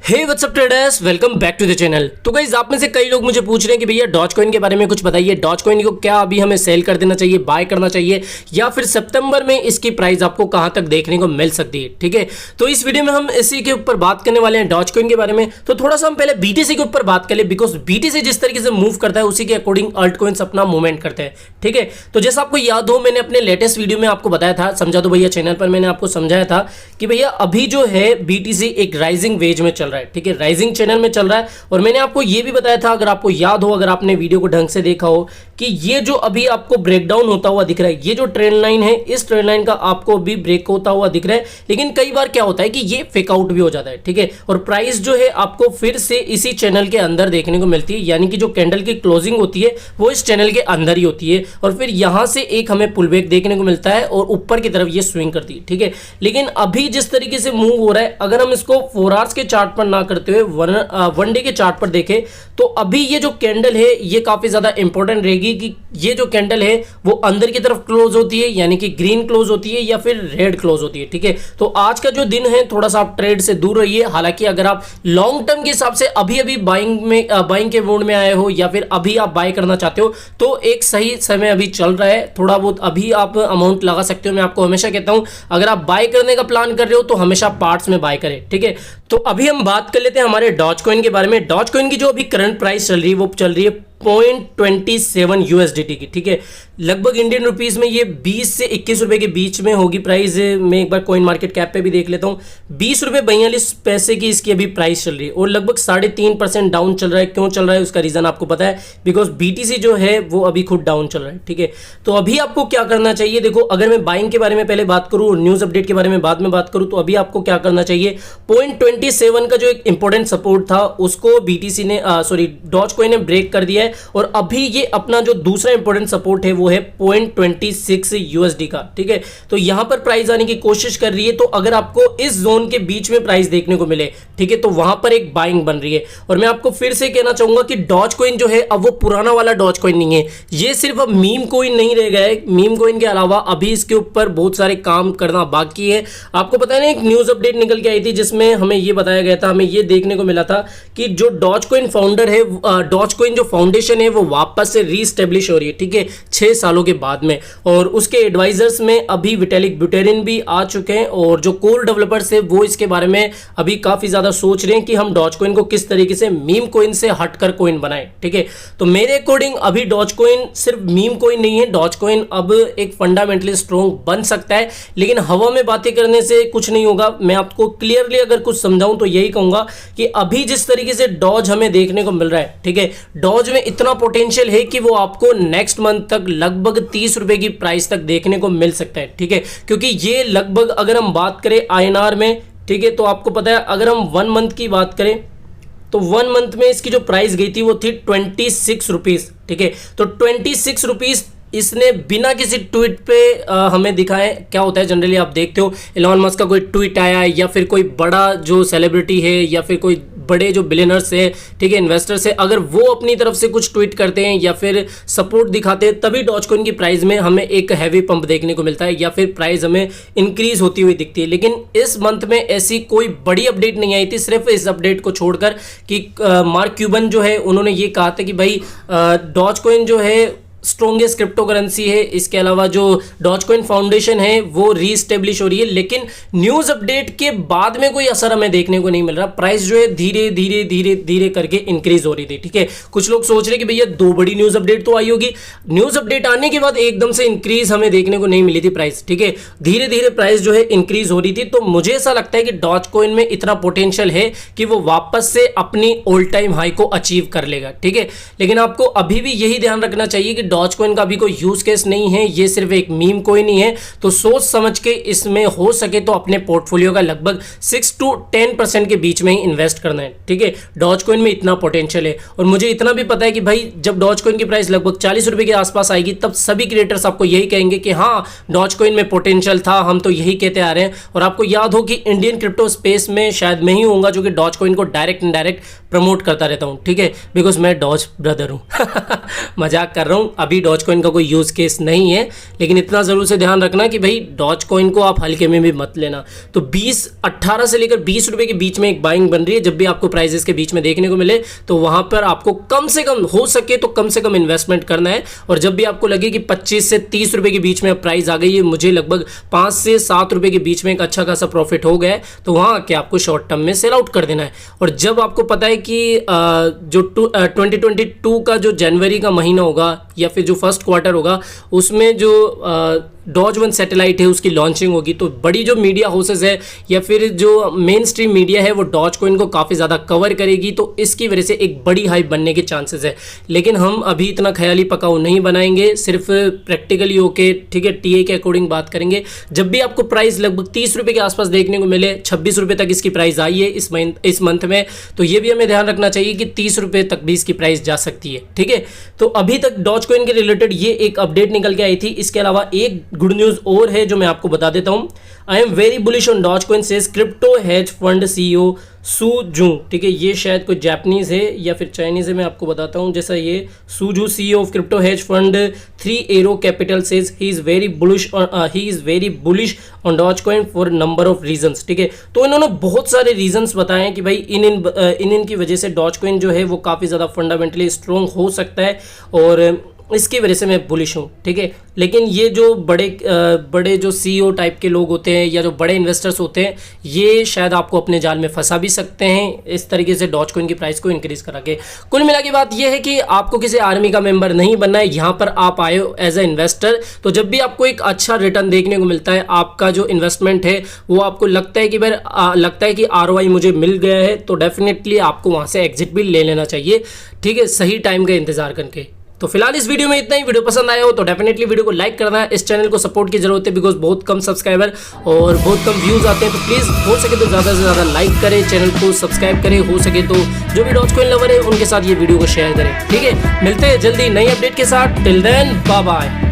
Hey what's up traders, welcome back to the channel. तो guys, आप में से कई लोग मुझे पूछ रहे हैं कि भैया डॉज कॉइन के बारे में कुछ बताइए। डॉज कॉइन को क्या अभी हमें सेल कर देना चाहिए, बाय करना चाहिए, या फिर सितंबर में इसकी प्राइस आपको कहां तक देखने को मिल सकती है। ठीक है, तो इस वीडियो में हम इसी के ऊपर बात करने वाले हैं, डॉज कॉइन के बारे में। तो थोड़ा सा हम पहले बीटीसी के ऊपर बात करें, बिकॉज बीटीसी जिस तरीके से मूव करता है उसी के अकॉर्डिंग अल्ट कॉइन्स अपना मूवमेंट करते हैं। ठीक है, तो जैसा आपको याद हो, मैंने अपने लेटेस्ट वीडियो में आपको बताया था, समझा दो भैया चैनल पर, मैंने आपको समझाया था कि भैया अभी जो है बीटीसी एक राइजिंग वेज में चल रहा है। ठीक है, राइजिंग चैनल में चल रहा है। और मैंने आपको यह भी बताया था, अगर आपको याद हो, अगर आपने वीडियो को ढंग से देखा हो, कि ये जो अभी आपको ब्रेकडाउन होता हुआ दिख रहा है, ये जो ट्रेंड लाइन है, इस ट्रेंड लाइन का आपको अभी ब्रेक होता हुआ दिख रहा है। लेकिन कई बार क्या होता है कि ये फेक आउट भी हो जाता है। ठीक है, और प्राइस जो है आपको फिर से इसी चैनल के अंदर देखने को मिलती है, यानी कि जो कैंडल की क्लोजिंग होती है वो इस चैनल के अंदर ही होती है, और फिर यहां से एक हमें पुल बैक देखने को मिलता है और ऊपर की तरफ ये स्विंग करती है। ठीक है, लेकिन अभी जिस तरीके से मूव हो रहा है, अगर हम इसको 4 आवर्स के चार्ट पर ना करते हुए वन डे के चार्ट पर देखें, तो अभी ये जो कैंडल है ये काफी ज्यादा इंपॉर्टेंट रहेगी कि ये जो कैंडल है वो अंदर की तरफ क्लोज होती है, यानी कि ग्रीन क्लोज होती है या फिर रेड क्लोज होती है। ठीक है, तो आज का जो दिन है थोड़ा सा आप ट्रेड से दूर रहिए। हालांकि अगर आप लॉन्ग टर्म के हिसाब से अभी अभी बाइंग के मूड में आए हो, या फिर अभी आप बाय करना चाहते हो, तो एक सही समय अभी चल रहा है। थोड़ा बहुत अभी आप अमाउंट लगा सकते हो। मैं आपको हमेशा कहता हूं, अगर आप बाय करने का प्लान कर रहे हो तो हमेशा पार्ट्स में बाय करें। ठीक है, तो अभी हम बात कर लेते हैं हमारे डॉज कॉइन के बारे में। डॉज कॉइन की जो अभी करंट प्राइस चल रही है वो चल रही है 0.27 यूएसडीटी की। ठीक है, लगभग इंडियन रुपीस में ये 20 से 21 रुपए के बीच में होगी प्राइस। मैं एक बार कॉइन मार्केट कैप पे भी देख लेता हूँ, 20 रुपए 42 पैसे की इसकी अभी प्राइस चल रही है, और लगभग 3.5% डाउन चल रहा है। क्यों चल रहा है उसका रीजन आपको पता है, बिकॉज बीटीसी जो है वो अभी खुद डाउन चल रहा है। ठीक है, तो अभी आपको क्या करना चाहिए, देखो, अगर मैं बाइंग के बारे में पहले बात करूँ और न्यूज अपडेट के बारे में बाद में बात करूँ, तो अभी आपको क्या करना चाहिए, 0.27 का जो एक इंपॉर्टेंट सपोर्ट था उसको बीटीसी ने डॉज कॉइन ने ब्रेक कर दिया है, और अभी ये अपना जो दूसरा इंपॉर्टेंट सपोर्ट है वो है 0.26 यूएसडी का। ठीक है, तो यहां पर प्राइस आने की कोशिश कर रही है। तो अगर आपको इस जोन के बीच में प्राइस देखने को मिले, ठीक है, तो वहां पर एक बाइंग बन रही है। और मैं आपको फिर से कहना चाहूंगा कि डॉज कॉइन जो है अब वो पुराना वाला डॉज कॉइन नहीं है, ये सिर्फ अब मीम कॉइन नहीं रह गया है। मीम कॉइन के अलावा अभी इसके ऊपर बहुत सारे काम करना बाकी है। आपको पता है ना, एक न्यूज अपडेट निकल के आई थी जिसमें हमें ये बताया गया था, हमें ये देखने को मिला था कि जो डॉज कॉइन फाउंडर है, डॉज कॉइन जो फाउंडेशन है वो वापस से रीस्टेब्लिश हो रही है। ठीक है, 6 सालों के बाद में, और उसके एडवाइजर्स में अभी विटालिक बुटेरिन भी आ चुके हैं, और जो कोर डेवलपर्स है वो इसके बारे में अभी काफी ज्यादा सोच रहे हैं कि हम डॉज कॉइन को किस तरीके से मीम कॉइन से हटकर कॉइन बनाएं। ठीक है, तो मेरे अकॉर्डिंग अभी डॉज कॉइन सिर्फ मीम कॉइन नहीं है, डॉज कॉइन अब एक फंडामेंटली स्ट्रॉन्ग बन सकता है। लेकिन हवा में बातें करने से कुछ नहीं होगा। मैं आपको क्लियरली अगर कुछ समझाऊं तो यही कहूंगा कि अभी जिस तरीके से डॉज हमें देखने को मिल रहा है, ठीक है, डॉज में इतना पोटेंशियल है कि वो आपको नेक्स्ट मंथ तक लगभग 30 रुपए की प्राइस तक देखने को मिल सकता है। ठीक है, क्योंकि ये लगभग, अगर हम बात करें आईएनआर में, ठीक है, तो आपको पता है, अगर हम 1 मंथ की बात करें तो 1 मंथ में इसकी जो प्राइस गई थी वो थी 26 रुपीज। ठीक है, तो 26 रुपीज इसने बिना किसी ट्वीट पे हमें दिखाए। क्या होता है जनरली, आप देखते हो एलोन मस्क का कोई ट्वीट आया है, या फिर कोई बड़ा जो सेलिब्रिटी है, या फिर कोई बड़े जो बिलियनर्स है, ठीक है, इन्वेस्टर्स है, अगर वो अपनी तरफ से कुछ ट्वीट करते हैं या फिर सपोर्ट दिखाते हैं, तभी डॉज कॉइन की प्राइस में हमें एक हैवी पंप देखने को मिलता है, या फिर प्राइस हमें इंक्रीज होती हुई दिखती है। लेकिन इस मंथ में ऐसी कोई बड़ी अपडेट नहीं आई थी, सिर्फ इस अपडेट को छोड़कर कि मार्क क्यूबन जो है उन्होंने ये कहा था कि भाई डॉज कॉइन जो है स्ट्रॉन्गेस्ट क्रिप्टो करेंसी है। इसके अलावा जो डॉज कॉइन फाउंडेशन है वो रीस्टेब्लिश हो रही है, लेकिन न्यूज अपडेट के बाद में कोई असर हमें देखने को नहीं मिल रहा। प्राइस जो है धीरे धीरे धीरे धीरे करके इंक्रीज हो रही थी। ठीक है, कुछ लोग सोच रहे कि भैया 2 बड़ी न्यूज अपडेट तो आई होगी, न्यूज अपडेट आने के बाद एकदम से इंक्रीज हमें देखने को नहीं मिली थी प्राइस। ठीक है, धीरे धीरे प्राइस जो है इंक्रीज हो रही थी। तो मुझे ऐसा लगता है कि डॉज कॉइन में इतना पोटेंशियल है कि वो वापस से अपनी ऑल टाइम हाई को अचीव कर लेगा। ठीक है, लेकिन आपको अभी भी यही ध्यान रखना चाहिए कि डॉज कॉइन का अभी कोई यूज केस नहीं है, ये सिर्फ एक मीम कॉइन ही है। तो सोच समझ के इसमें हो सके तो अपने पोर्टफोलियो का लगभग 6 to 10% के बीच में ही इन्वेस्ट करना है। ठीक है, डॉज कॉइन में इतना पोटेंशियल है, और मुझे इतना भी पता है कि भाई जब डॉज कॉइन की प्राइस लगभग 40 रुपए के आसपास आएगी, तब सभी क्रिएटर्स आपको यही कहेंगे कि हाँ, डॉज कॉइन में पोटेंशियल था, हम तो यही कहते आ रहे हैं। और आपको याद हो कि इंडियन क्रिप्टो स्पेस में शायद मैं ही होऊंगा जो कि डॉज कॉइन को डायरेक्ट इनडायरेक्ट प्रमोट करता रहता हूँ। ठीक है, बिकॉज मैं डॉज ब्रदर हूँ। मजाक कर रहा हूँ, अभी डॉज कॉइन का कोई यूज़ केस नहीं है, लेकिन इतना ज़रूर से ध्यान रखना कि भाई डॉज कॉइन को आप हल्के में भी मत लेना। तो 18 से लेकर 20 रुपये के बीच में एक बाइंग बन रही है। जब भी आपको प्राइजेस के बीच में देखने को मिले तो वहाँ पर आपको कम से कम हो सके तो कम से कम इन्वेस्टमेंट करना है। और जब भी आपको लगे कि 25 से 30 रुपये के बीच में प्राइस आ गई है, मुझे लगभग 5 से 7 रुपये के बीच में एक अच्छा खासा प्रॉफिट हो गया है, तो वहाँ आके आपको शॉर्ट टर्म में सेल आउट कर देना है। और जब आपको पता है कि जो 2022 का जो जनवरी का महीना होगा या फिर जो फर्स्ट क्वार्टर होगा उसमें जो डॉज वन सैटेलाइट है उसकी लॉन्चिंग होगी, तो बड़ी जो मीडिया हाउसेस है या फिर जो मेन स्ट्रीम मीडिया है वो डॉज कॉइन को काफ़ी ज़्यादा कवर करेगी, तो इसकी वजह से एक बड़ी हाइप बनने के चांसेस है। लेकिन हम अभी इतना ख्याली पकाऊ नहीं बनाएंगे, सिर्फ प्रैक्टिकली होके ठीक है टीए के अकॉर्डिंग बात करेंगे। जब भी आपको प्राइस लगभग 30 रुपये के आसपास देखने को मिले, 26 रुपये तक इसकी प्राइस आई है इस मंथ में, तो ये भी हमें ध्यान रखना चाहिए कि 30 रुपये तक भी इसकी प्राइस जा सकती है। ठीक है, तो अभी तक डॉज कॉइन के रिलेटेड ये एक अपडेट निकल के आई थी। इसके अलावा एक गुड न्यूज़ और है जो मैं आपको बता देता हूं। I am very bullish on Dogecoin says crypto hedge fund CEO Su Zhu. ठीक है, ये शायद कोई जापानीज है या फिर चाइनीज है, मैं आपको बताता हूं। जैसा ये Su Zhu CEO of crypto hedge fund 3 Arrow Capital says he is very bullish on Dogecoin for number of reasons. ठीक है, तो इन्होंने बहुत सारे रीजंस बताए हैं कि भाई इन की वजह से डॉज कॉइन जो है वो काफ़ी ज़्यादा फंडामेंटली स्ट्रॉन्ग हो सकता है और इसकी वजह से मैं बुलिश हूँ। ठीक है, लेकिन ये जो बड़े जो सीईओ टाइप के लोग होते हैं या जो बड़े इन्वेस्टर्स होते हैं, ये शायद आपको अपने जाल में फंसा भी सकते हैं इस तरीके से डॉज कॉइन की प्राइस को इंक्रीज करा के। कुल मिला के बात ये है कि आपको किसी आर्मी का मेंबर नहीं बनना है, यहाँ पर आप आए हो एज ए इन्वेस्टर। तो जब भी आपको एक अच्छा रिटर्न देखने को मिलता है, आपका जो इन्वेस्टमेंट है वो आपको लगता है कि ROI मुझे मिल गया है, तो डेफिनेटली आपको वहाँ से एग्जिट भी ले लेना चाहिए। ठीक है, सही टाइम का इंतजार करके। तो फिलहाल इस वीडियो में इतना ही। वीडियो पसंद आया हो तो डेफिनेटली वीडियो को लाइक करना है। इस चैनल को सपोर्ट की जरूरत है बिकॉज बहुत कम सब्सक्राइबर और बहुत कम व्यूज आते हैं, तो प्लीज़ हो सके तो ज़्यादा से ज़्यादा लाइक करें, चैनल को सब्सक्राइब करें, हो सके तो जो भी डॉज कॉइन लवर है उनके साथ ये वीडियो को शेयर करें। ठीक है, मिलते हैं जल्दी नई अपडेट के साथ। Till then bye bye.